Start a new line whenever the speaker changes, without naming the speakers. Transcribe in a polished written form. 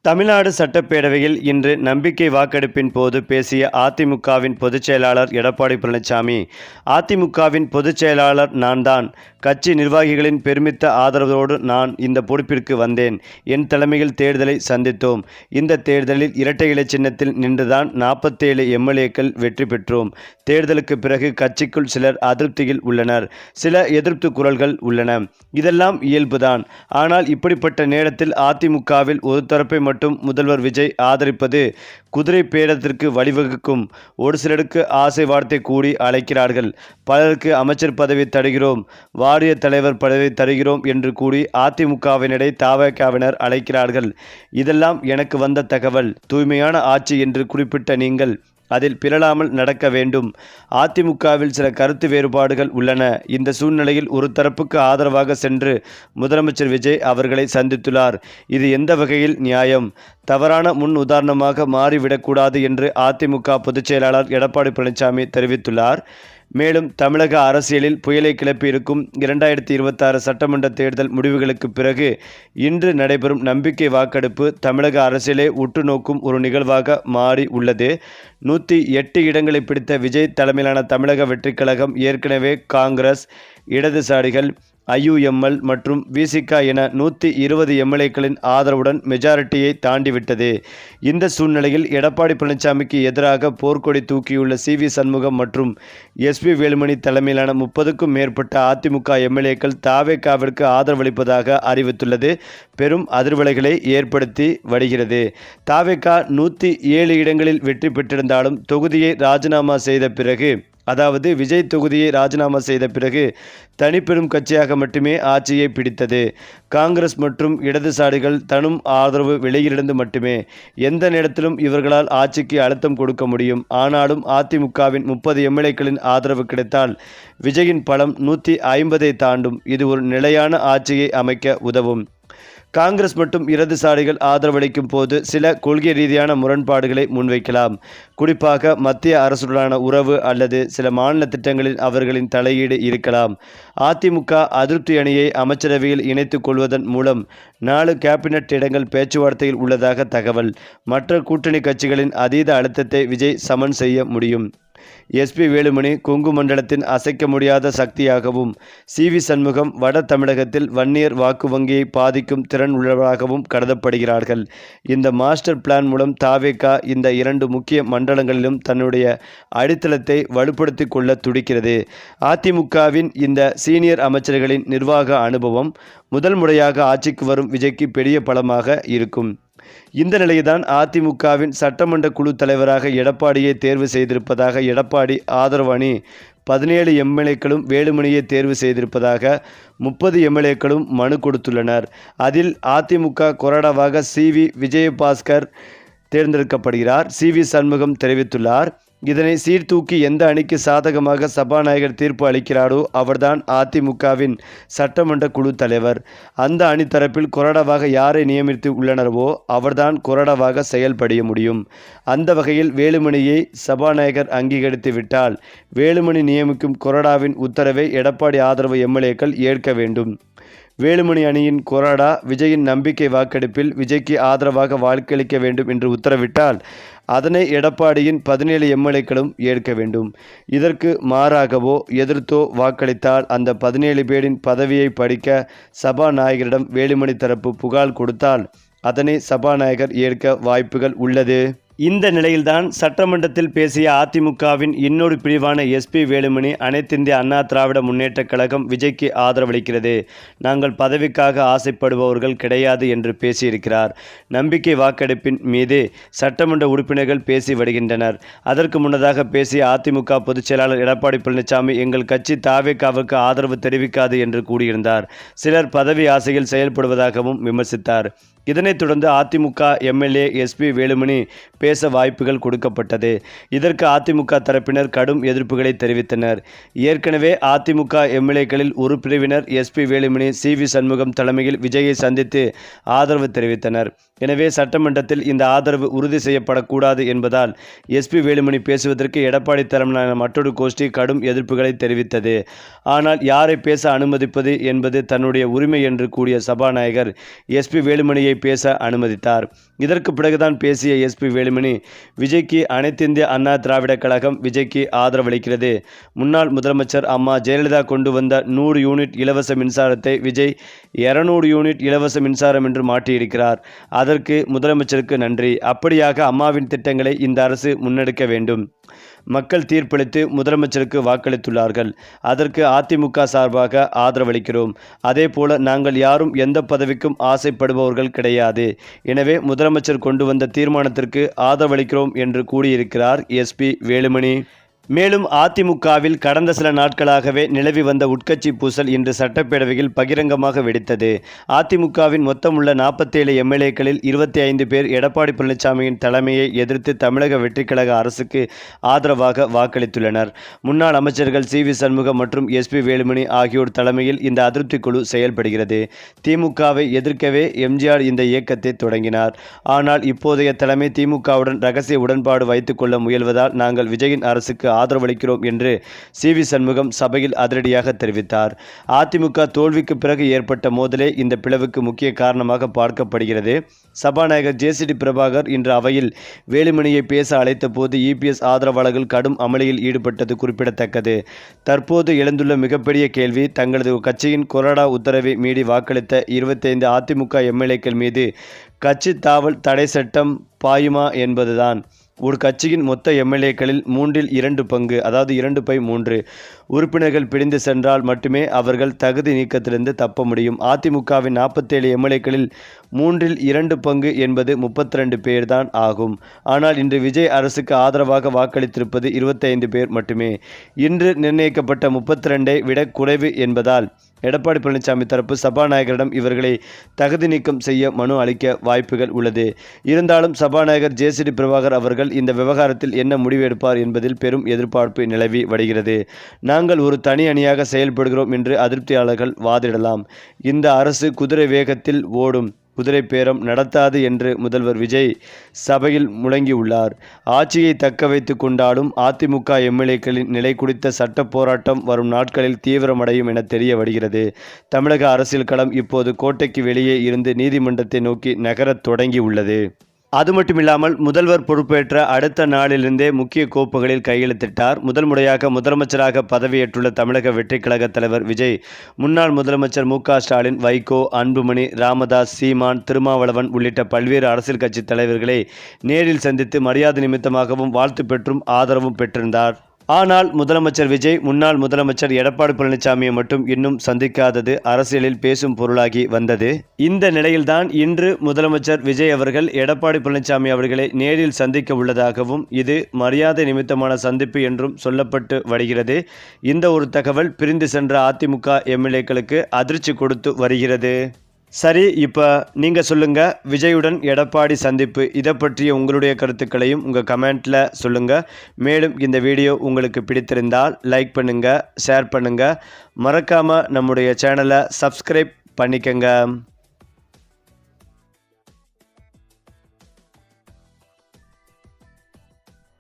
தமிழ்நாடு சட்டப்பேரவையில் இன்று நம்பிக்கை வாக்கெடுப்பின் போது பேசிய அதிமுகவின் பொதுச் செயலாளர் எடப்பாடி பழனிசாமி, அதிமுகவின் பொதுச் செயலாளர் நான் தான். கட்சி நிர்வாகிகளின் பெருமித்த ஆதரவோடு நான் இந்த பொறுப்பிற்கு வந்தேன். என் தலைமையில் தேர்தலை சந்தித்தோம். இந்த தேர்தலில் இரட்டை இலை சின்னத்தில் நின்றுதான் 47 எம்எல்ஏக்கள் வெற்றி பெற்றோம். தேர்தலுக்கு பிறகு கட்சிக்குள் சிலர் அதிருப்தியில் உள்ளனர். சில எதிர்ப்பு குரல்கள் உள்ளன. இதெல்லாம் இயல்புதான். ஆனால் இப்படிப்பட்ட நேரத்தில் அதிமுகவில் ஒரு தரப்பை மட்டும் முதல்வர் விஜய் ஆதரிப்பது குதிரை பேரத்திற்கு வழிவகுக்கும். ஒரு சிலருக்கு ஆசை வார்த்தை கூடி அழைக்கிறார்கள். பலருக்கு அமைச்சர் பதவி தருகிறோம், வாரிய தலைவர் பதவி தருகிறோம் என்று கூறி அதிமுகவினரை தவேகாவினர் அழைக்கிறார்கள். இதெல்லாம் எனக்கு வந்த தகவல். தூய்மையான ஆட்சி என்று குறிப்பிட்ட நீங்கள் அதில் பிறழாமல் நடக்க வேண்டும். அதிமுகவில் சில கருத்து வேறுபாடுகள் உள்ளன. இந்த சூழ்நிலையில் ஒரு தரப்புக்கு ஆதரவாக சென்று முதலமைச்சர் விஜய் அவர்களை சந்தித்துள்ளார். இது எந்த வகையில் நியாயம்? தவறான முன் உதாரணமாக மாறிவிடக்கூடாது என்று அதிமுக பொதுச் செயலாளர் எடப்பாடி பழனிசாமி தெரிவித்துள்ளார். மேலும் தமிழக அரசியலில் புயலை கிளப்பியிருக்கும் 2026 சட்டமன்ற தேர்தல் முடிவுகளுக்கு பிறகு இன்று நடைபெறும் நம்பிக்கை வாக்கெடுப்பு தமிழக அரசியலை உற்று நோக்கும் ஒரு நிகழ்வாக மாறி உள்ளது. 108 இடங்களை பிடித்த விஜய் தலைமையிலான தமிழக வெற்றிக் கழகம் ஏற்கனவே காங்கிரஸ், இடதுசாரிகள், IUML மற்றும் VCK என 120 எம்எல்ஏக்களின் ஆதரவுடன் மெஜாரிட்டியை தாண்டிவிட்டது. இந்த சூழ்நிலையில் எடப்பாடி பழனிசாமிக்கு எதிராக போர்க்கொடி தூக்கியுள்ள CV சண்முகம் மற்றும் SP வேலுமணி தலைமையிலான 30க்கும் மேற்பட்ட அதிமுக எம்எல்ஏக்கள் தவேகாவிற்கு ஆதரவளிப்பதாக அறிவித்துள்ளது பெரும் அதிர்வலைகளை ஏற்படுத்தி வருகிறது. தவேகா 107 இடங்களில் வெற்றி பெற்றிருந்தாலும் தொகுதியை ராஜினாமா செய்த பிறகு, அதாவது விஜய் தொகுதியை ராஜினாமா செய்த பிறகு தனிப்பெரும் கட்சியாக மட்டுமே ஆட்சியை பிடித்தது. காங்கிரஸ் மற்றும் இடதுசாரிகள் தனும் ஆதரவு வெளியிலிருந்து மட்டுமே. எந்த நேரத்திலும் இவர்களால் ஆட்சிக்கு அழுத்தம் கொடுக்க முடியும். ஆனாலும் அதிமுகவின் 30 எம்எல்ஏக்களின் ஆதரவு கிடைத்தால் விஜயின் பலம் 150ஐ தாண்டும். இது ஒரு நிலையான ஆட்சியை அமைக்க உதவும். காங்கிரஸ் மற்றும் இடதுசாரிகள் ஆதரவளிக்கும் போது சில கொள்கை ரீதியான முரண்பாடுகளை முன்வைக்கலாம். குறிப்பாக மத்திய அரசுடனான உறவு அல்லது சில மாநில திட்டங்களில் அவர்களின் தலையீடு இருக்கலாம். அதிமுக அதிருப்தி அணியை அமைச்சரவையில் இணைத்துக் கொள்வதன் மூலம் 4 கேபினட் இடங்கள் பேச்சுவார்த்தையில் உள்ளதாக தகவல். மற்ற கூட்டணி கட்சிகளின் அதீத அழுத்தத்தை விஜய் சமன் செய்ய முடியும். SP வேலுமணி கொங்கு மண்டலத்தின் அசைக்க முடியாத சக்தியாகவும், CV சண்முகம் வட தமிழகத்தில் வன்னியர் வாக்கு வங்கியை பாதிக்கும் திறன் உள்ளவராகவும் கருதப்படுகிறார்கள். இந்த மாஸ்டர் பிளான் மூலம் தவேகா இந்த 2 முக்கிய மண்டலங்களிலும் தன்னுடைய அடித்தளத்தை வலுப்படுத்தி கொள்ள துடிக்கிறது. அதிமுகவின் இந்த சீனியர் அமைச்சர்களின் நிர்வாக அனுபவம் முதல் முறையாக ஆட்சிக்கு வரும் விஜய்க்கு பெரிய பலமாக இருக்கும். இந்த நிலையில்தான் அதிமுகவின் சட்டமன்ற குழு தலைவராக எடப்பாடியை தேர்வு செய்திருப்பதாக எடப்பாடி ஆதரவு அணி 17 எம்எல்ஏக்களும் வேலுமணியை தேர்வு செய்திருப்பதாக 30 எம்எல்ஏக்களும் மனு கொடுத்துள்ளனர். அதில் அதிமுக கொறடாவாக CV விஜயபாஸ்கர் தேர்ந்தெடுக்கப்படுகிறார். CV சண்முகம் தெரிவித்துள்ளார். இதனை சீர்தூக்கி எந்த அணிக்கு சாதகமாக சபாநாயகர் தீர்ப்பு அளிக்கிறாரோ அவர்தான் அதிமுகவின் சட்டமன்ற குழு தலைவர். அந்த அணி தரப்பில் கொறடாவாக யாரை நியமித்து உள்ளனரோ அவர்தான் கொறடாவாக செயல்பட முடியும். அந்த வகையில் வேலுமணியை சபாநாயகர் அங்கீகரித்து விட்டால் வேலுமணி நியமிக்கும் கொறடாவின் உத்தரவை எடப்பாடி ஆதரவு எம்எல்ஏக்கள் ஏற்க வேண்டும். வேலுமணி அணியின் கொறடா விஜயின் நம்பிக்கை வாக்கெடுப்பில் விஜய்க்கு ஆதரவாக வாக்களிக்க வேண்டும் என்று உத்தரவிட்டால் அதனை எடப்பாடியின் 17 எம்எல்ஏக்களும் ஏற்க வேண்டும். இதற்கு மாறாகவோ எதிர்த்தோ வாக்களித்தால் அந்த 17 பேரின் பதவியை பறிக்க சபாநாயகரிடம் வேலுமணி தரப்பு புகார் கொடுத்தால் அதனை சபாநாயகர் ஏற்க வாய்ப்புகள் உள்ளது. இந்த நிலையில்தான் சட்டமன்றத்தில் பேசிய அதிமுகவின் இன்னொரு பிரிவான SP வேலுமணி அனைத்திந்திய அண்ணா திராவிட முன்னேற்றக் கழகம் விஜய்க்கு ஆதரவளிக்கிறது. நாங்கள் பதவிக்காக ஆசைப்படுபவர்கள் கிடையாது என்று பேசியிருக்கிறார். நம்பிக்கை வாக்கெடுப்பின் மீது சட்டமன்ற உறுப்பினர்கள் பேசி வருகின்றனர். அதற்கு முன்னதாக பேசிய அதிமுக பொதுச் செயலாளர் எடப்பாடி பழனிசாமி எங்கள் கட்சி தவேகாவுக்கு ஆதரவு தெரிவிக்காது என்று கூறியிருந்தார். சிலர் பதவி ஆசையில் செயல்படுவதாகவும் விமர்சித்தார். இதனைத் தொடர்ந்து அதிமுக MLA SP வேலுமணி பேச வாய்ப்புகள் கொடுக்கப்பட்டது. இதற்கு அதிமுக தரப்பினர் கடும் எதிர்ப்புகளை தெரிவித்தனர். ஏற்கனவே அதிமுக MLAக்களில் ஒரு பிரிவினர் SP வேலுமணி, CV சண்முகம் தலைமையில் விஜயை சந்தித்து ஆதரவு தெரிவித்தனர். எனவே சட்டமன்றத்தில் இந்த ஆதரவு உறுதி செய்யப்படக்கூடாது என்பதால் SP வேலுமணி பேசுவதற்கு எடப்பாடி தலைமையிலான மற்றொரு கோஷ்டி கடும் எதிர்ப்புகளை தெரிவித்தது. ஆனால் யாரை பேச அனுமதிப்பது என்பது தன்னுடைய உரிமை என்று கூறிய சபாநாயகர் SP வேலுமணியை விஜயை பேச அனுமதித்தார். இதற்கு பிறகுதான் பேசிய எஸ்பி வேலுமணி, விஜய்க்கு அனைத்திந்திய அண்ணா திராவிட கழகம் விஜய்க்கு ஆதரவளிக்கிறது. முன்னாள் முதலமைச்சர் அம்மா ஜெயலலிதா கொண்டு வந்த 100 யூனிட் இலவச மின்சாரத்தை விஜய் 200 யூனிட் இலவச மின்சாரம் என்று மாற்றியிருக்கிறார். அதற்கு முதலமைச்சருக்கு நன்றி. அப்படியாக அம்மாவின் திட்டங்களை இந்த அரசு முன்னெடுக்க வேண்டும். மக்கள் தீர்ப்பளித்து முதலமைச்சருக்கு வாக்களித்துள்ளார்கள். அதற்கு அதிமுக சார்பாக ஆதரவளிக்கிறோம். அதேபோல நாங்கள் யாரும் எந்த பதவிக்கும் ஆசைப்படுபவர்கள் கிடையாது. எனவே முதலமைச்சர் கொண்டு வந்த தீர்மானத்திற்கு ஆதரவளிக்கிறோம் என்று கூறியிருக்கிறார் எஸ்பி வேலுமணி. மேலும் அதிமுகவில் கடந்த சில நாட்களாகவே நிலவி வந்த உட்கட்சி பூசல் இன்று சட்டப்பேரவையில் பகிரங்கமாக வெடித்தது. அதிமுகவின் மொத்தமுள்ள 47 எம்எல்ஏக்களில் 25 பேர் எடப்பாடி பழனிசாமியின் தலைமையை எதிர்த்து தமிழக வெற்றிக்கழக அரசுக்கு ஆதரவாக வாக்களித்துள்ளனர். முன்னாள் அமைச்சர்கள் சி.வி. சண்முகம் மற்றும் எஸ்பி வேலுமணி ஆகியோர் தலைமையில் இந்த அதிருப்தி குழு செயல்படுகிறது. திமுகவை எதிர்க்கவே எம்ஜிஆர் இந்த இயக்கத்தை தொடங்கினார். ஆனால் இப்போதைய தலைமை திமுகவுடன் ரகசிய உடன்பாடு வைத்துக் கொள்ள முயல்வதால் நாங்கள் விஜயின் அரசுக்கு ஆதரவளிக்கிறோம் என்று சி.வி. சண்முகம் சபையில் அதிரடியாக தெரிவித்தார். அதிமுக தோல்விக்கு பிறகு ஏற்பட்ட மோதலே இந்த பிளவுக்கு முக்கிய காரணமாக பார்க்கப்படுகிறது. சபாநாயகர் ஜே.சி.டி. பிரபாகர் இன்று அவையில் வேலுமணியை பேச அழைத்த போது இபிஎஸ் ஆதரவாளர்கள் கடும் அமளியில் ஈடுபட்டது குறிப்பிடத்தக்கது. தற்போது எழுந்துள்ள மிகப்பெரிய கேள்வி, தங்களது கட்சியின் கொறடா உத்தரவை மீறி வாக்களித்த 25 அதிமுக எம்எல்ஏக்கள் மீது கட்சி தாவல் தடை சட்டம் பாயுமா என்பதுதான். ஒரு கட்சியின் மொத்த எம்எல்ஏக்களில் 2 பங்கு, அதாவது 2/3 உறுப்பினர்கள் பிரிந்து சென்றால் மட்டுமே அவர்கள் தகுதி நீக்கத்திலிருந்து தப்ப முடியும். அதிமுகவின் 47 எம்எல்ஏக்களில் 2 பங்கு என்பது 32 பேர் தான் ஆகும். ஆனால் இன்று விஜய் அரசுக்கு ஆதரவாக வாக்களித்திருப்பது 25 பேர் மட்டுமே. இன்று நிர்ணயிக்கப்பட்ட 32ஐ விட குறைவு என்பதால் எடப்பாடி பழனிசாமி தரப்பு சபாநாயகரிடம் இவர்களை தகுதி நீக்கம் செய்ய மனு அளிக்க வாய்ப்புகள் உள்ளது. இருந்தாலும் சபாநாயகர் ஜே.சி.டி. பிரபாகர் அவர்கள் இந்த விவகாரத்தில் என்ன முடிவு எடுப்பார் என்பதில் பெரும் எதிர்பார்ப்பு நிலவி வருகிறது. நாங்கள் ஒரு தனி அணியாக செயல்படுகிறோம் என்று அதிருப்தியாளர்கள் வாதிடலாம். இந்த அரசு குதிரை வேகத்தில் ஓடும், குதிரை பேரம் நடத்தாது என்று முதல்வர் விஜய் சபையில் முழங்கியுள்ளார். ஆட்சியை தக்க வைத்து கொண்டாலும் அதிமுக எம்எல்ஏக்களின் நிலை குறித்த சட்ட போராட்டம் வரும் நாட்களில் தீவிரமடையும் என தெரிய வருகிறது. தமிழக அரசியல் களம் இப்போது கோட்டைக்கு வெளியே இருந்து நீதிமன்றத்தை நோக்கி நகரத் தொடங்கி உள்ளது. அது மட்டுமில்லாமல் முதல்வர் பொறுப்பேற்ற அடுத்த நாளிலிருந்தே முக்கிய கோப்புகளில் கையெழுத்திட்டார். முதல் முறையாக முதலமைச்சராக பதவியேற்றுள்ள தமிழக வெற்றிக்கழக தலைவர் விஜய் முன்னாள் முதலமைச்சர் மு.க. ஸ்டாலின், வைகோ, அன்புமணி, ராமதாஸ், சீமான், திருமாவளவன் உள்ளிட்ட பல்வேறு அரசியல் கட்சி தலைவர்களை நேரில் சந்தித்து மரியாதை நிமித்தமாகவும் வாழ்த்து பெற்றும் ஆதரவும் பெற்றிருந்தார். ஆனால் முதலமைச்சர் விஜய் முன்னாள் முதலமைச்சர் எடப்பாடி பழனிசாமியை மட்டும் இன்னும் சந்திக்காதது அரசியலில் பேசும் பொருளாகி வந்தது. இந்த நிலையில்தான் இன்று முதலமைச்சர் விஜய் அவர்கள் எடப்பாடி பழனிசாமி அவர்களை நேரில் சந்திக்க உள்ளதாகவும் இது மரியாதை நிமித்தமான சந்திப்பு என்றும் சொல்லப்பட்டு வருகிறது. இந்த ஒரு தகவல் பிரிந்து சென்ற அதிமுக எம்எல்ஏக்களுக்கு அதிர்ச்சி கொடுத்து வருகிறது. சரி, இப்போ நீங்கள் சொல்லுங்கள், விஜயுடன் எடப்பாடி சந்திப்பு இதை பற்றிய உங்களுடைய கருத்துக்களையும் உங்கள் கமெண்ட்டில் சொல்லுங்கள். மேலும் இந்த வீடியோ உங்களுக்கு பிடித்திருந்தால் லைக் பண்ணுங்கள், ஷேர் பண்ணுங்கள், மறக்காமல் நம்முடைய சேனலை சப்ஸ்கிரைப் பண்ணிக்கங்க.